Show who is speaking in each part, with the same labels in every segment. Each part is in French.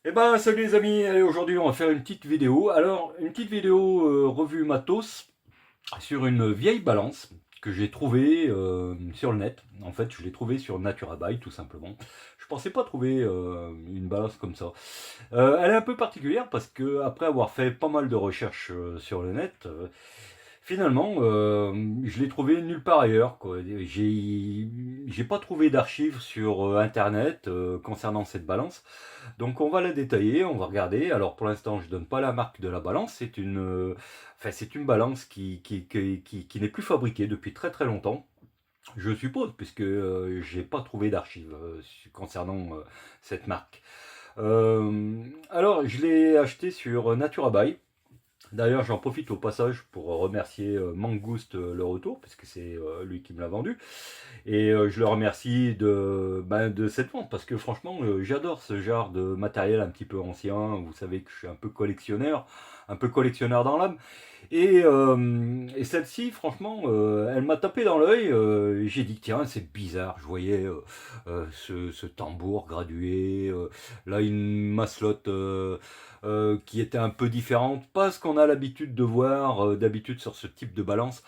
Speaker 1: Eh ben, salut les amis, allez, aujourd'hui on va faire une petite vidéo. Alors, une petite vidéo revue matos sur une vieille balance que j'ai trouvée sur le net. En fait, je l'ai trouvée sur Naturabuy tout simplement. Je pensais pas trouver une balance comme ça. Elle est un peu particulière parce que après avoir fait pas mal de recherches sur le net, finalement, je l'ai trouvé nulle part ailleurs, quoi. J'ai pas trouvé d'archives sur Internet concernant cette balance. Donc on va la détailler, on va regarder. Alors pour l'instant, je donne pas la marque de la balance. Enfin, c'est une balance qui n'est plus fabriquée depuis très très longtemps. Je suppose, puisque j'ai pas trouvé d'archives concernant cette marque. Alors, je l'ai acheté sur Naturabuy. D'ailleurs, j'en profite au passage pour remercier Mangouste le retour, puisque c'est lui qui me l'a vendu. Et je le remercie de cette vente, parce que franchement, j'adore ce genre de matériel un petit peu ancien. Vous savez que je suis un peu collectionneur dans l'âme. Et celle-ci, franchement, elle m'a tapé dans l'œil. J'ai dit, tiens, c'est bizarre. Je voyais ce tambour gradué, là une maslotte qui était un peu différente, pas ce qu'on a l'habitude de voir d'habitude sur ce type de balance.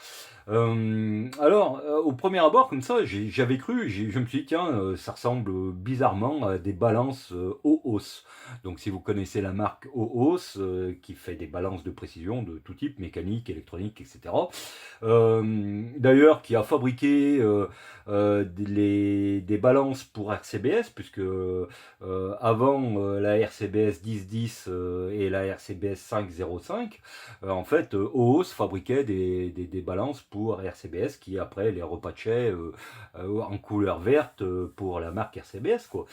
Speaker 1: Au premier abord, comme ça, j'avais cru, je me suis dit, tiens, ça ressemble bizarrement à des balances Oos. Donc, si vous connaissez la marque Oos, qui fait des balances de précision de tout type, mécanique, électronique, etc. D'ailleurs, qui a fabriqué des balances pour RCBS, puisque avant la RCBS 1010 et la RCBS 505, en fait, OOS fabriquait des balances pour RCBS qui après les repatchait en couleur verte pour la marque RCBS, quoi.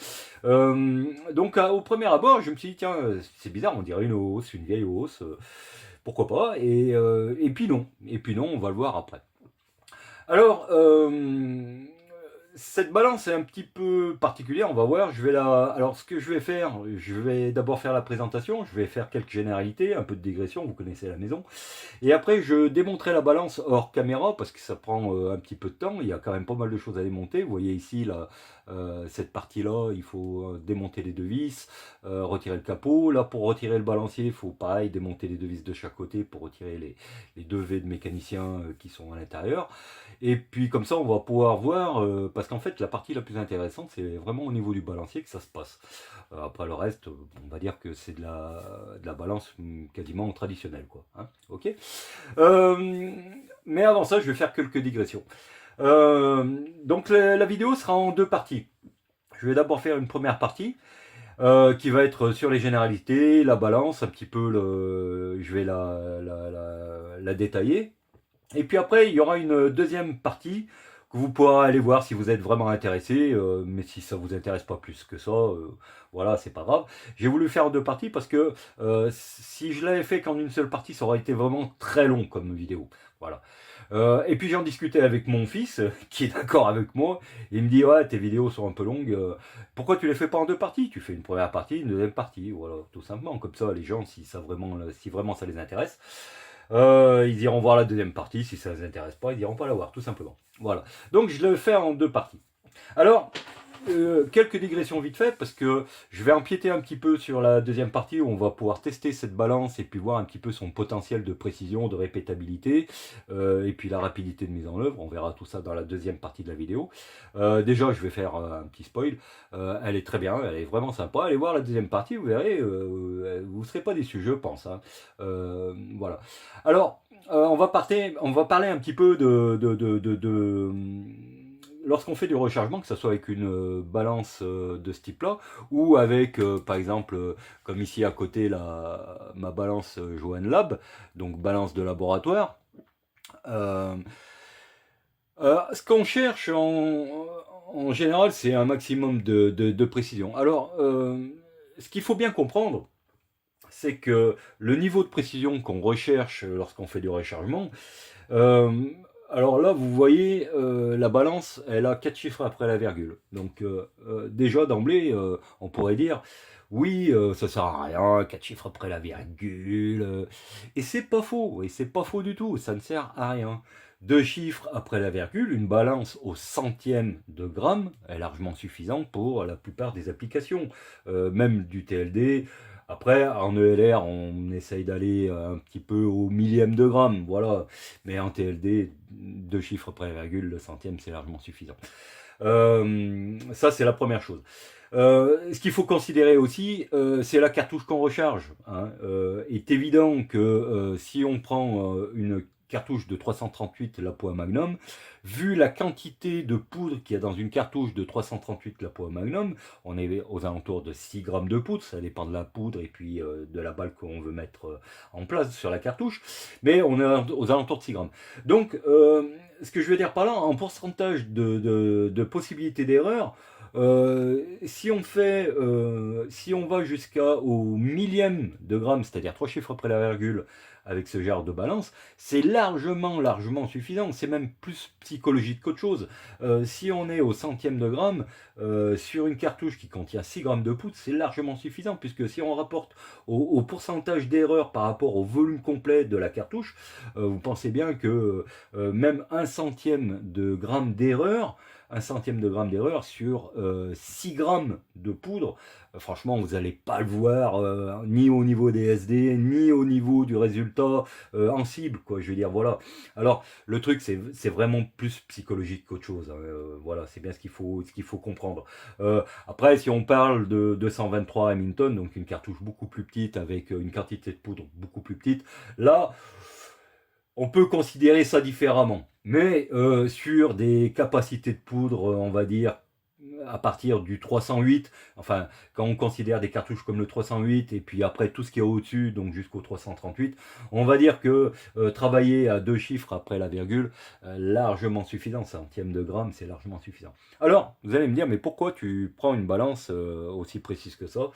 Speaker 1: Donc au premier abord, je me suis dit, tiens, c'est bizarre, on dirait une hausse, une vieille hausse, pourquoi pas, et puis non, on va le voir après. Alors, cette balance est un petit peu particulière, on va voir. Alors, ce que je vais faire, je vais d'abord faire la présentation, je vais faire quelques généralités, un peu de digression, vous connaissez la maison. Et après, je démonterai la balance hors caméra parce que ça prend un petit peu de temps. Il y a quand même pas mal de choses à démonter. Vous voyez ici, là, cette partie-là, il faut démonter les deux vis, retirer le capot. Là, pour retirer le balancier, il faut pareil démonter les deux vis de chaque côté pour retirer les deux V de mécanicien qui sont à l'intérieur. Et puis comme ça, on va pouvoir voir, parce qu'en fait, la partie la plus intéressante, c'est vraiment au niveau du balancier que ça se passe. Après le reste, on va dire que c'est de la balance quasiment traditionnelle, quoi. Hein, ok. Euh, mais avant ça, je vais faire quelques digressions. Donc la vidéo sera en deux parties. Je vais d'abord faire une première partie qui va être sur les généralités, la balance, un petit peu je vais la détailler. Et puis après, il y aura une deuxième partie que vous pourrez aller voir si vous êtes vraiment intéressé, mais si ça vous intéresse pas plus que ça, voilà, c'est pas grave. J'ai voulu faire en deux parties parce que si je l'avais fait qu'en une seule partie, ça aurait été vraiment très long comme vidéo. Voilà. Et puis j'en discutais avec mon fils, qui est d'accord avec moi. Il me dit, ouais, tes vidéos sont un peu longues. Pourquoi tu les fais pas en deux parties? Tu fais une première partie, une deuxième partie. Voilà, tout simplement. Comme ça, les gens, si vraiment ça les intéresse, ils iront voir la deuxième partie. Si ça ne les intéresse pas, ils iront pas la voir, tout simplement. Voilà. Donc je le fais en deux parties. Alors, quelques digressions vite fait parce que je vais empiéter un petit peu sur la deuxième partie où on va pouvoir tester cette balance et puis voir un petit peu son potentiel de précision, de répétabilité et puis la rapidité de mise en œuvre. On verra tout ça dans la deuxième partie de la vidéo. Déjà, je vais faire un petit spoil. Elle est très bien, elle est vraiment sympa. Allez voir la deuxième partie, vous verrez, vous ne serez pas déçus, je pense. Hein. Voilà. Alors, on va parler un petit peu lorsqu'on fait du rechargement, que ce soit avec une balance de ce type-là, ou avec, par exemple, comme ici à côté, ma balance Johan Lab, donc balance de laboratoire. Euh, Ce qu'on cherche en général, c'est un maximum de précision. Alors, ce qu'il faut bien comprendre, c'est que le niveau de précision qu'on recherche lorsqu'on fait du rechargement, euh, alors là, vous voyez, la balance, elle a 4 chiffres après la virgule. Donc déjà d'emblée, on pourrait dire, oui, ça sert à rien, 4 chiffres après la virgule. Et c'est pas faux, et c'est pas faux du tout, ça ne sert à rien. 2 chiffres après la virgule, une balance au centième de gramme est largement suffisante pour la plupart des applications, même du TLD. Après, en ELR, on essaye d'aller un petit peu au millième de gramme, voilà. Mais en TLD, 2 chiffres après la virgule, le centième, c'est largement suffisant. Ça, c'est la première chose. Ce qu'il faut considérer aussi, c'est la cartouche qu'on recharge, hein. Il est évident que si on prend une cartouche de 338 la poids Magnum, vu la quantité de poudre qu'il y a dans une cartouche de 338 la poids Magnum, on est aux alentours de 6 grammes de poudre, ça dépend de la poudre et puis de la balle qu'on veut mettre en place sur la cartouche, mais on est aux alentours de 6 grammes. Donc, ce que je veux dire par là, en pourcentage de possibilité d'erreur, si on va jusqu'au millième de gramme, c'est-à-dire 3 chiffres après la virgule, avec ce genre de balance, c'est largement suffisant. C'est même plus psychologique qu'autre chose. Si on est au centième de gramme, sur une cartouche qui contient 6 grammes de poudre, c'est largement suffisant, puisque si on rapporte au pourcentage d'erreur par rapport au volume complet de la cartouche, vous pensez bien que même un centième de gramme d'erreur, sur 6 grammes de poudre, franchement, vous n'allez pas le voir ni au niveau des SD, ni au niveau du résultat en cible, quoi. Je veux dire, voilà. Alors, le truc, c'est vraiment plus psychologique qu'autre chose, hein. Voilà, c'est bien ce qu'il faut comprendre. Après, si on parle de 223 Remington, donc une cartouche beaucoup plus petite, avec une quantité de poudre beaucoup plus petite, là, on peut considérer ça différemment. Mais sur des capacités de poudre, on va dire, à partir du 308, enfin, quand on considère des cartouches comme le 308, et puis après tout ce qui est au-dessus, donc jusqu'au 338, on va dire que travailler à 2 chiffres après la virgule, largement suffisant, centième de gramme, c'est largement suffisant. Alors, vous allez me dire, mais pourquoi tu prends une balance aussi précise que ça?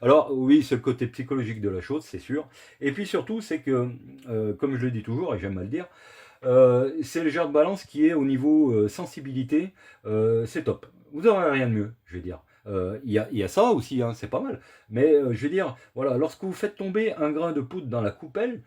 Speaker 1: Alors, oui, c'est le côté psychologique de la chose, c'est sûr. Et puis surtout, c'est que, comme je le dis toujours, et j'aime à le dire, c'est le genre de balance qui est au niveau sensibilité, c'est top. Vous n'aurez rien de mieux, je veux dire. Il y a ça aussi, hein, c'est pas mal. Mais je veux dire, voilà, lorsque vous faites tomber un grain de poudre dans la coupelle,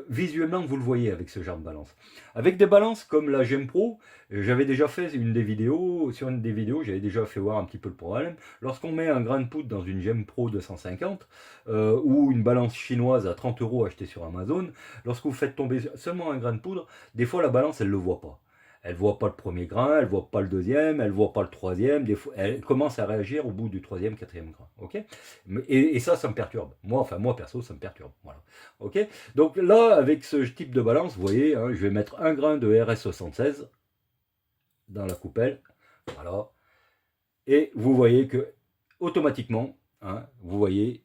Speaker 1: visuellement vous le voyez avec ce genre de balance. Avec des balances comme la Gem Pro, j'avais déjà fait une des vidéos, sur une des vidéos, j'avais déjà fait voir un petit peu le problème. Lorsqu'on met un grain de poudre dans une Gem Pro 250 ou une balance chinoise à 30 € achetée sur Amazon, lorsque vous faites tomber seulement un grain de poudre, des fois la balance elle ne le voit pas. Elle ne voit pas le premier grain, elle ne voit pas le deuxième, elle ne voit pas le troisième. Des fois, elle commence à réagir au bout du troisième, quatrième grain. Okay, et ça me perturbe. Moi perso, ça me perturbe. Voilà. Okay, donc là, avec ce type de balance, vous voyez, hein, je vais mettre un grain de RS76 dans la coupelle. Voilà. Et vous voyez que automatiquement, hein, vous voyez,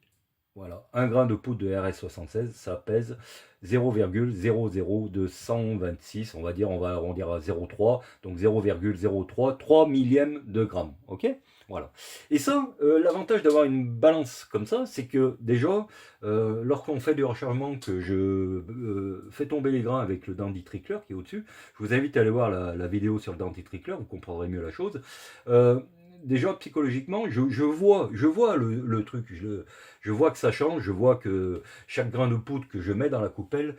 Speaker 1: voilà, un grain de poudre de RS76, ça pèse 0,00226, on va dire, on va arrondir à 0,3, donc 0,03, 3 millièmes de gramme, ok? Voilà. Et ça, l'avantage d'avoir une balance comme ça, c'est que déjà, lorsqu'on fait du rechargement, que je fais tomber les grains avec le Dandy Trickler qui est au-dessus, je vous invite à aller voir la vidéo sur le Dandy Trickler, vous comprendrez mieux la chose. Déjà psychologiquement, je vois le truc, je vois que ça change, je vois que chaque grain de poudre que je mets dans la coupelle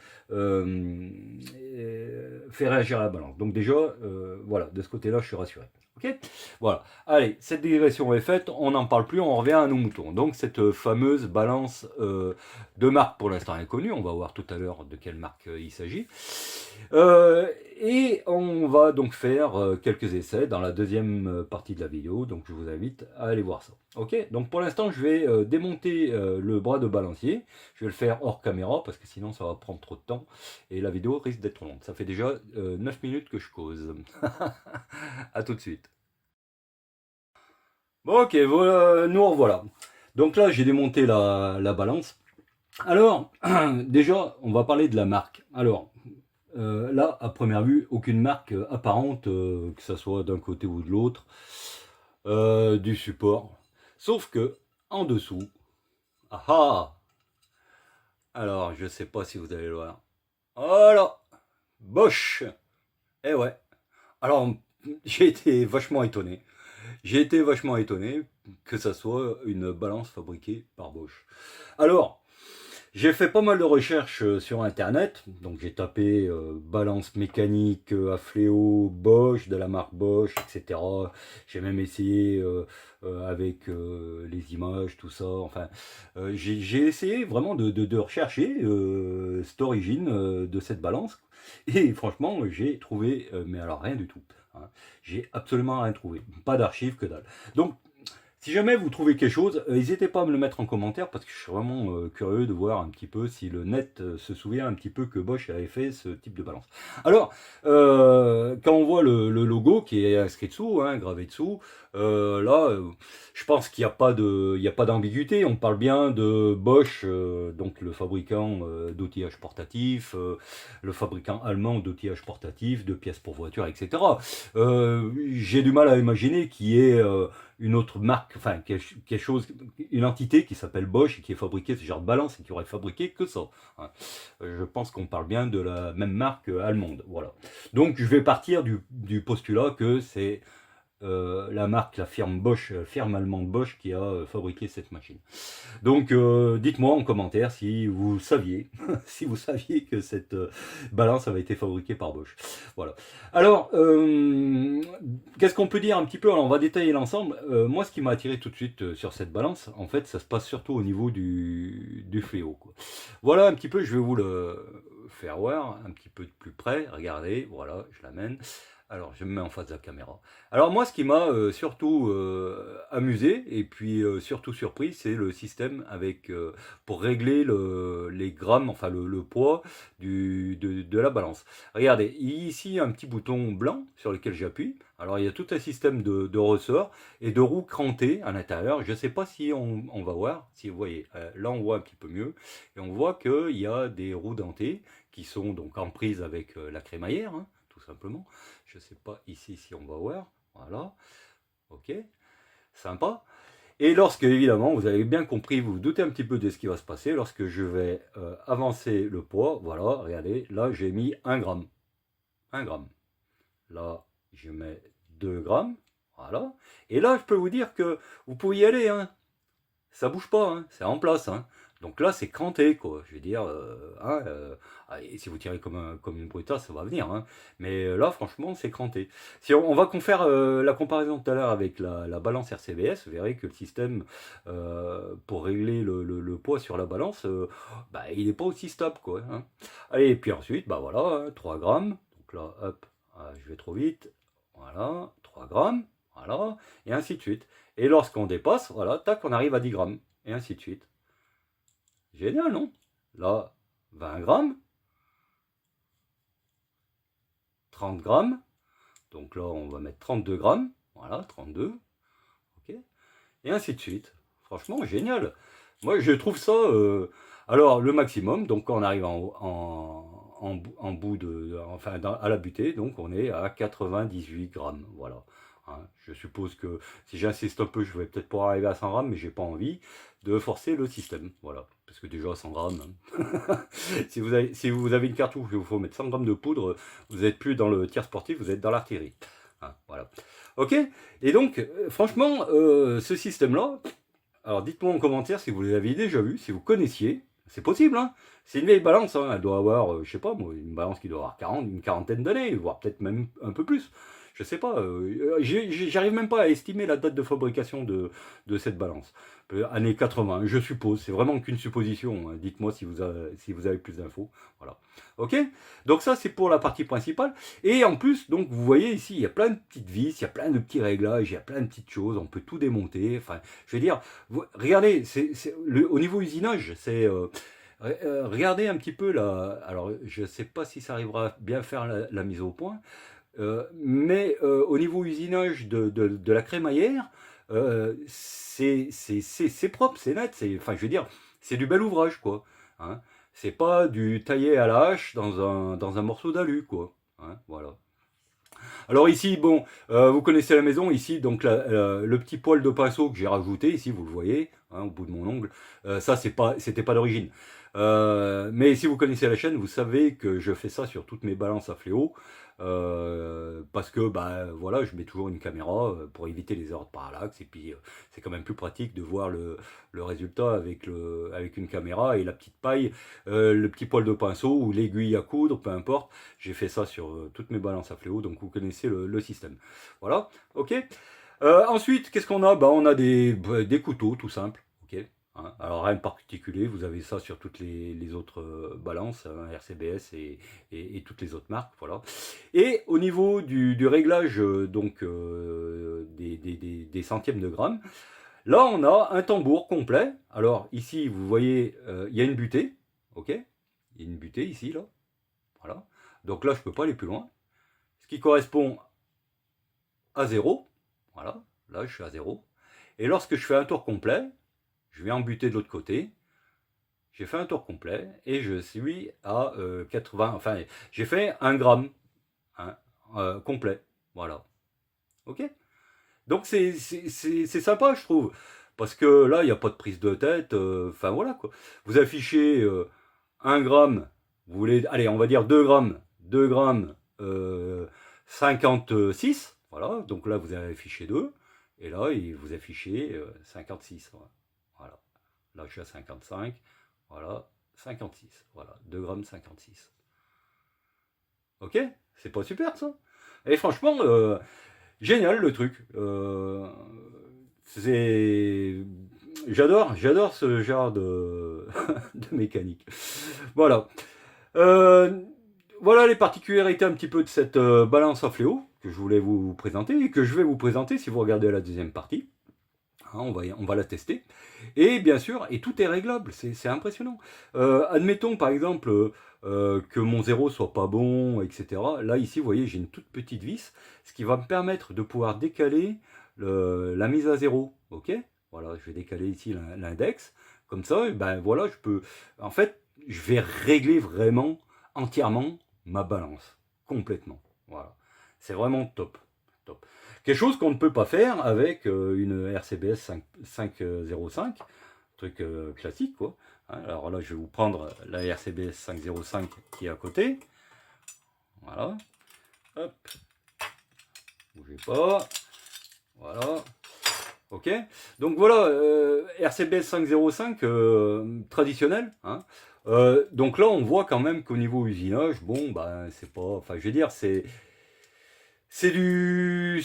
Speaker 1: fait réagir la balance. Donc déjà, voilà, de ce côté-là, je suis rassuré. Ok, voilà. Allez, cette digression est faite, on n'en parle plus, on revient à nos moutons. Donc cette fameuse balance de marque pour l'instant inconnue, on va voir tout à l'heure de quelle marque il s'agit. Et on va donc faire quelques essais dans la deuxième partie de la vidéo, donc je vous invite à aller voir ça. Ok, donc pour l'instant je vais démonter le bras de balancier, je vais le faire hors caméra parce que sinon ça va prendre trop de temps et la vidéo risque d'être longue. Ça fait déjà 9 minutes que je cause. A tout de suite. Bon, ok, voilà, nous revoilà. Donc là j'ai démonté la balance. Alors, déjà on va parler de la marque. Alors, là, à première vue, aucune marque apparente, que ce soit d'un côté ou de l'autre, du support. Sauf que, en dessous, ah ah, alors je sais pas si vous allez le voir. Voilà, Bosch. Eh ouais. Alors, j'ai été vachement étonné. J'ai été vachement étonné que ça soit une balance fabriquée par Bosch. Alors, J'ai fait pas mal de recherches sur internet, donc j'ai tapé balance mécanique à fléau Bosch, de la marque Bosch, etc. J'ai même essayé avec les images, tout ça. Enfin, j'ai essayé vraiment de rechercher cette origine de cette balance. Et franchement, j'ai trouvé, mais alors rien du tout, hein. J'ai absolument rien trouvé. Pas d'archives, que dalle. Donc, si jamais vous trouvez quelque chose, n'hésitez pas à me le mettre en commentaire parce que je suis vraiment curieux de voir un petit peu si le net se souvient un petit peu que Bosch avait fait ce type de balance. Alors, quand on voit le logo qui est inscrit dessous, hein, gravé dessous, là, je pense qu'il n'y a pas il y a pas d'ambiguïté. On parle bien de Bosch, donc le fabricant d'outillage portatif, le fabricant allemand d'outillage portatif, de pièces pour voitures, etc. J'ai du mal à imaginer qu'il y ait une autre marque, enfin quelque chose, une entité qui s'appelle Bosch et qui a fabriqué ce genre de balance et qui aurait fabriqué que ça, hein. Je pense qu'on parle bien de la même marque allemande. Voilà. Donc je vais partir du postulat que c'est la marque, la firme Bosch, firme allemande Bosch qui a fabriqué cette machine. Donc dites-moi en commentaire si vous saviez, si vous saviez que cette balance avait été fabriquée par Bosch. Voilà. Alors, qu'est-ce qu'on peut dire un petit peu? Alors, on va détailler l'ensemble. Moi, ce qui m'a attiré tout de suite sur cette balance, en fait, ça se passe surtout au niveau du fléau, quoi. Voilà un petit peu, je vais vous le faire voir un petit peu de plus près. Regardez, voilà, je l'amène. Alors, je me mets en face de la caméra. Alors, moi, ce qui m'a surtout amusé et puis surtout surpris, c'est le système avec pour régler les grammes, enfin le poids de la balance. Regardez, ici, un petit bouton blanc sur lequel j'appuie. Alors, il y a tout un système de ressorts et de roues crantées à l'intérieur. Je ne sais pas si on va voir, si vous voyez, là, on voit un petit peu mieux. Et on voit qu'il y a des roues dentées qui sont donc en prise avec la crémaillère, hein, tout simplement. Je ne sais pas ici si on va voir. Voilà. Ok. Sympa. Et lorsque, évidemment, vous avez bien compris, vous vous doutez un petit peu de ce qui va se passer, lorsque je vais avancer le poids, voilà, regardez, là j'ai mis 1 gramme. 1 gramme. Là, je mets 2 grammes. Voilà. Et là, je peux vous dire que vous pouvez y aller, hein. Ça bouge pas, hein. C'est en place, hein. Donc là, c'est cranté, quoi. Je veux dire, hein, et si vous tirez comme une brutasse, ça va venir, hein. Mais là, franchement, c'est cranté. Si on va faire la comparaison tout à l'heure avec la balance RCBS, vous verrez que le système pour régler le poids sur la balance, bah, il n'est pas aussi stable, quoi, hein. Allez, et puis ensuite, bah voilà, hein, 3 grammes. Donc là, hop, je vais trop vite. Voilà, 3 grammes. Voilà, et ainsi de suite. Et lorsqu'on dépasse, voilà, tac, on arrive à 10 grammes. Et ainsi de suite. Génial, non? Là, 20 grammes, 30 grammes, donc là, on va mettre 32 grammes, voilà, 32, ok, et ainsi de suite. Franchement, génial. Moi, je trouve ça, alors, le maximum, donc quand on arrive en bout de, enfin, à la butée, donc on est à 98 grammes, voilà. Hein, je suppose que si j'insiste un peu, je vais peut-être pouvoir arriver à 100 grammes, mais j'ai pas envie de forcer le système, voilà. Parce que déjà 100 grammes, hein. Si vous avez une cartouche, il vous faut mettre 100 grammes de poudre, vous n'êtes plus dans le tir sportif, vous êtes dans l'artillerie. Hein, voilà. Ok. Et donc, franchement, ce système-là, alors dites-moi en commentaire si vous l'avez déjà vu, si vous connaissiez. C'est possible, hein. C'est une vieille balance, hein. Elle doit avoir, je sais pas moi, une balance qui doit avoir 40, une quarantaine d'années, voire peut-être même un peu plus. Je sais pas, j'arrive même pas à estimer la date de fabrication de cette balance. Années 80, je suppose, c'est vraiment qu'une supposition, hein. Dites-moi si vous avez plus d'infos. Voilà. Ok. Donc ça c'est pour la partie principale. Et en plus, donc vous voyez ici, il y a plein de petites vis, il y a plein de petits réglages, il y a plein de petites choses, on peut tout démonter. Enfin, je veux dire, regardez, au niveau usinage, c'est regardez un petit peu là. Alors, je ne sais pas si ça arrivera à bien faire la mise au point, mais au niveau usinage de la crémaillère, c'est propre, c'est net. Enfin, je veux dire, c'est du bel ouvrage, quoi. Hein. C'est pas du taillé à la hache dans un morceau d'alu, quoi. Hein, voilà. Alors ici, bon, vous connaissez la maison, ici, donc le petit poil de pinceau que j'ai rajouté, ici, vous le voyez, hein, au bout de mon ongle. Ça, c'était pas d'origine. Mais si vous connaissez la chaîne, vous savez que je fais ça sur toutes mes balances à fléau. Parce que bah, voilà, je mets toujours une caméra pour éviter les erreurs de parallaxe. Et puis c'est quand même plus pratique de voir le résultat avec une caméra et la petite paille, le petit poil de pinceau ou l'aiguille à coudre, peu importe. J'ai fait ça sur toutes mes balances à fléau, donc vous connaissez le système. Voilà, ok. Ensuite, qu'est-ce qu'on a? Bah, on a des couteaux tout simples, ok. Hein, alors rien de particulier, vous avez ça sur toutes les autres balances, hein, RCBS et toutes les autres marques, voilà. Et au niveau du réglage donc des centièmes de gramme, là on a un tambour complet. Alors ici vous voyez, il y a une butée, ok. Il y a une butée ici là, voilà. Donc là je peux pas aller plus loin, ce qui correspond à 0, voilà. Là je suis à 0. Et lorsque je fais un tour complet, je vais embuter de l'autre côté, j'ai fait un tour complet et je suis à 80, enfin j'ai fait 1 gramme hein, complet, voilà, ok. Donc c'est sympa je trouve, parce que là il n'y a pas de prise de tête, enfin voilà quoi. Vous affichez 1 gramme, vous voulez, allez on va dire 2 grammes, 2 grammes 56, voilà, donc là vous avez affiché 2, et là vous affichez 56, voilà. Là, je suis à 55. Voilà, 56. Voilà, 2 grammes 56. Ok. C'est pas super, ça? Et franchement, génial, le truc. J'adore ce genre de, de mécanique. Voilà. Voilà les particularités un petit peu de cette balance à fléau que je voulais vous présenter et que je vais vous présenter si vous regardez la deuxième partie. Hein, on va la tester. Et bien sûr, et tout est réglable, c'est impressionnant. Admettons par exemple que mon zéro soit pas bon, etc. Là, ici, vous voyez, j'ai une toute petite vis, ce qui va me permettre de pouvoir décaler la mise à zéro. Ok. Voilà, je vais décaler ici l'index. Comme ça, et ben voilà, je peux. En fait, je vais régler vraiment entièrement ma balance. Complètement. Voilà. C'est vraiment top. Top. Quelque chose qu'on ne peut pas faire avec une RCBS 505, truc classique quoi. Hein, alors là, je vais vous prendre la RCBS 505 qui est à côté. Voilà. Hop. Bougez pas. Voilà. Ok. Donc voilà, RCBS 505 traditionnel. Hein. Donc là, on voit quand même qu'au niveau usinage, bon, ben, c'est pas. Enfin, je veux dire, c'est du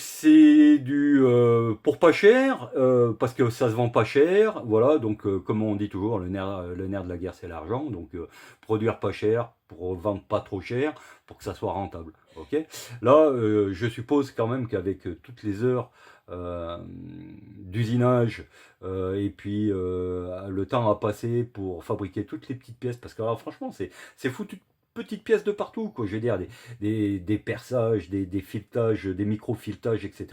Speaker 1: pour pas cher, parce que ça se vend pas cher, voilà, donc comme on dit toujours, le nerf de la guerre c'est l'argent, donc produire pas cher pour vendre pas trop cher, pour que ça soit rentable, ok. Là, je suppose quand même qu'avec toutes les heures d'usinage, et puis le temps à passer pour fabriquer toutes les petites pièces, parce que alors, franchement c'est foutu petites pièces de partout, quoi. Je veux dire, des perçages, des filetages, des micro-filetages, etc.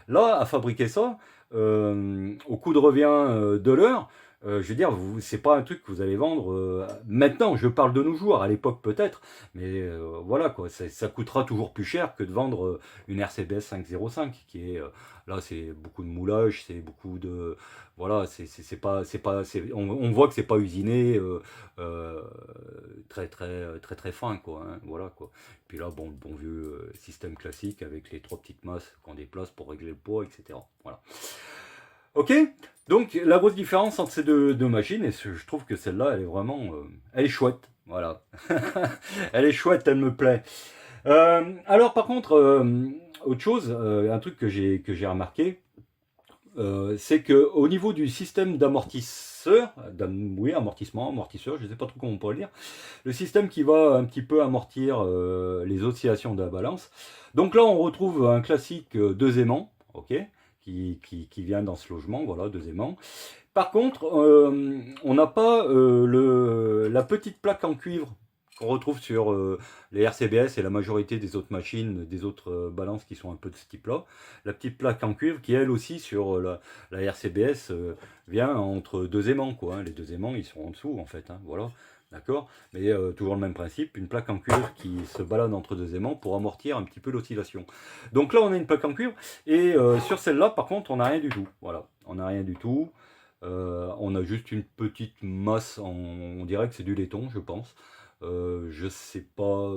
Speaker 1: Là, à fabriquer ça, au coût de revient de l'heure, je veux dire, c'est pas un truc que vous allez vendre maintenant. Je parle de nos jours, à l'époque peut-être, mais voilà quoi, ça coûtera toujours plus cher que de vendre une RCBS 505, qui est là, c'est beaucoup de moulage, c'est beaucoup de voilà, on voit que c'est pas usiné très fin quoi, hein, voilà quoi. Puis là, bon, le bon vieux système classique avec les 3 petites masses qu'on déplace pour régler le poids, etc. Voilà. Ok, donc la grosse différence entre ces deux machines, et je trouve que celle-là, elle est vraiment, elle est chouette, voilà. Elle est chouette, elle me plaît. Alors par contre, autre chose, un truc que j'ai remarqué, c'est que au niveau du système d'amortisseur, oui, amortisseur, je ne sais pas trop comment on pourrait le dire, le système qui va un petit peu amortir les oscillations de la balance. Donc là, on retrouve un classique 2 aimants, ok, qui vient dans ce logement, voilà, 2 aimants. Par contre, on n'a pas la petite plaque en cuivre qu'on retrouve sur les RCBS et la majorité des autres machines, des autres balances qui sont un peu de ce type-là. La petite plaque en cuivre qui, elle aussi, sur la RCBS, vient entre 2 aimants, quoi. Hein. Les 2 aimants, ils sont en dessous, en fait. Hein, voilà. D'accord. Mais toujours le même principe, une plaque en cuivre qui se balade entre 2 aimants pour amortir un petit peu l'oscillation. Donc là, on a une plaque en cuivre. Et sur celle-là, par contre, on n'a rien du tout. Voilà. On n'a rien du tout. On a juste une petite masse, on dirait que c'est du laiton, je pense. Je sais pas,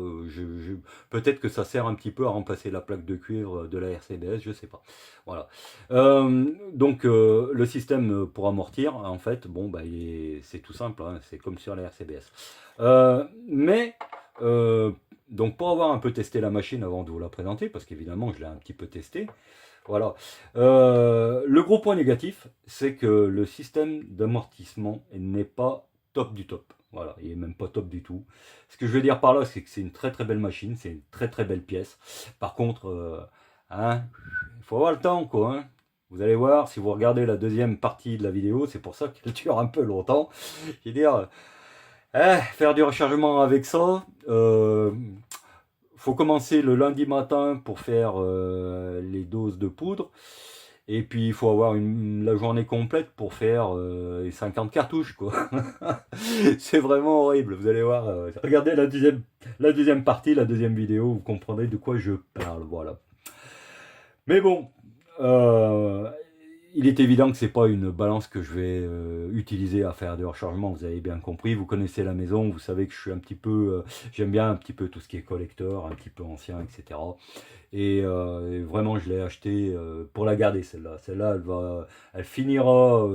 Speaker 1: peut-être que ça sert un petit peu à remplacer la plaque de cuivre de la RCBS, je sais pas. Voilà. Donc le système pour amortir, en fait, bon, bah, c'est tout simple, hein, c'est comme sur la RCBS. Mais donc pour avoir un peu testé la machine avant de vous la présenter, parce qu'évidemment je l'ai un petit peu testé, voilà. Le gros point négatif, c'est que le système d'amortissement n'est pas top du top. Voilà, il est même pas top du tout. Ce que je veux dire par là, c'est que c'est une très très belle machine, c'est une très très belle pièce. Par contre, hein, il faut avoir le temps, quoi. Hein. Vous allez voir, si vous regardez la deuxième partie de la vidéo, c'est pour ça qu'elle dure un peu longtemps. Je veux dire, faire du rechargement avec ça, faut commencer le lundi matin pour faire les doses de poudre. Et puis il faut avoir la journée complète pour faire les 50 cartouches, quoi. C'est vraiment horrible, vous allez voir. Regardez la deuxième partie, la deuxième vidéo, vous comprendrez de quoi je parle, voilà. Mais bon, il est évident que c'est pas une balance que je vais utiliser à faire du rechargement, vous avez bien compris, vous connaissez la maison, vous savez que je suis un petit peu, j'aime bien un petit peu tout ce qui est collector, un petit peu ancien, etc. Et vraiment, je l'ai acheté pour la garder, celle-là. Celle-là, elle finira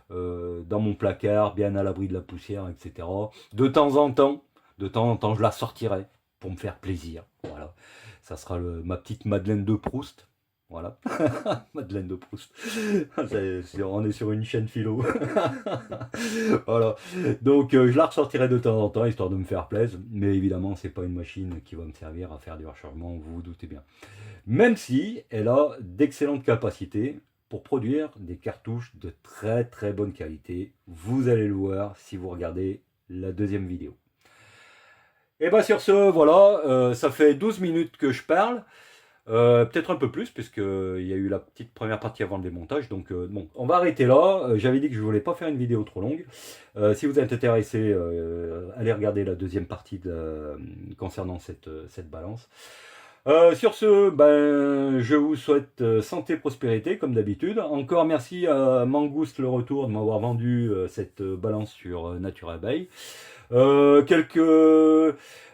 Speaker 1: dans mon placard, bien à l'abri de la poussière, etc. De temps en temps, je la sortirai pour me faire plaisir. Voilà. Ça sera ma petite Madeleine de Proust. Voilà. Madeleine de Proust. On est sur une chaîne philo. Voilà. Donc je la ressortirai de temps en temps, histoire de me faire plaisir. Mais évidemment, c'est pas une machine qui va me servir à faire du rechargement, vous vous doutez bien. Même si elle a d'excellentes capacités pour produire des cartouches de très très bonne qualité. Vous allez le voir si vous regardez la deuxième vidéo. Et bien sur ce, voilà, ça fait 12 minutes que je parle. Peut-être un peu plus, puisqu'il y a eu la petite première partie avant le démontage. Donc, bon, on va arrêter là. J'avais dit que je ne voulais pas faire une vidéo trop longue. Si vous êtes intéressé, allez regarder la deuxième partie concernant cette balance. Sur ce, ben, je vous souhaite santé, prospérité, comme d'habitude. Encore merci à Mangouste le retour de m'avoir vendu cette balance sur Nature Bay. Quelques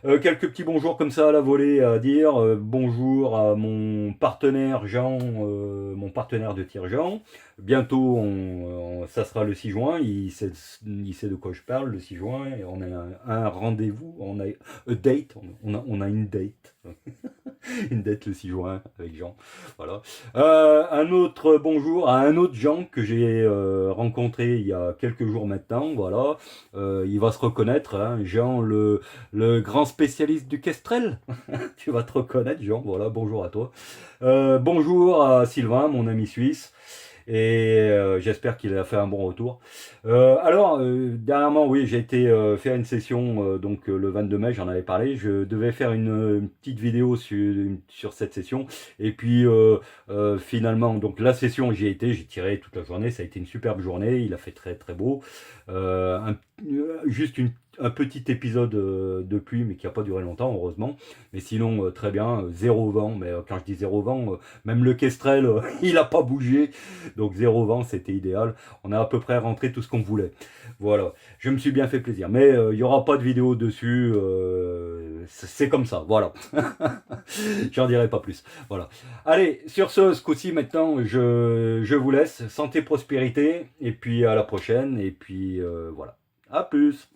Speaker 1: petits bonjours comme ça à la volée à dire. Bonjour à mon partenaire Jean, mon partenaire de tir Jean. Bientôt, ça sera le 6 juin. Il sait de quoi je parle, le 6 juin. Et on a un rendez-vous, on a a date, on a une date. Une date le 6 juin avec Jean. Voilà. Un autre bonjour à un autre Jean que j'ai rencontré il y a quelques jours maintenant. Voilà. Il va se reconnaître, hein, Jean, le grand spécialiste du Kestrel. Tu vas te reconnaître, Jean. Voilà, bonjour à toi. Bonjour à Sylvain, mon ami suisse. Et j'espère qu'il a fait un bon retour. Dernièrement, oui, j'ai été faire une session donc le 22 mai, j'en avais parlé. Je devais faire une petite vidéo sur cette session. Et puis finalement, donc la session, j'y ai été, j'ai tiré toute la journée. Ça a été une superbe journée. Il a fait très très beau. Juste un petit épisode de pluie, mais qui n'a pas duré longtemps, heureusement. Mais sinon, très bien, zéro vent. Mais quand je dis zéro vent, même le Kestrel, il n'a pas bougé. Donc zéro vent, c'était idéal. On a à peu près rentré tout ce qu'on voulait. Voilà, je me suis bien fait plaisir. Mais il n'y aura pas de vidéo dessus. C'est comme ça, voilà. J'en dirai pas plus. Voilà. Allez, sur ce coup-ci, maintenant, je vous laisse. Santé, prospérité. Et puis à la prochaine. Et puis voilà. À plus.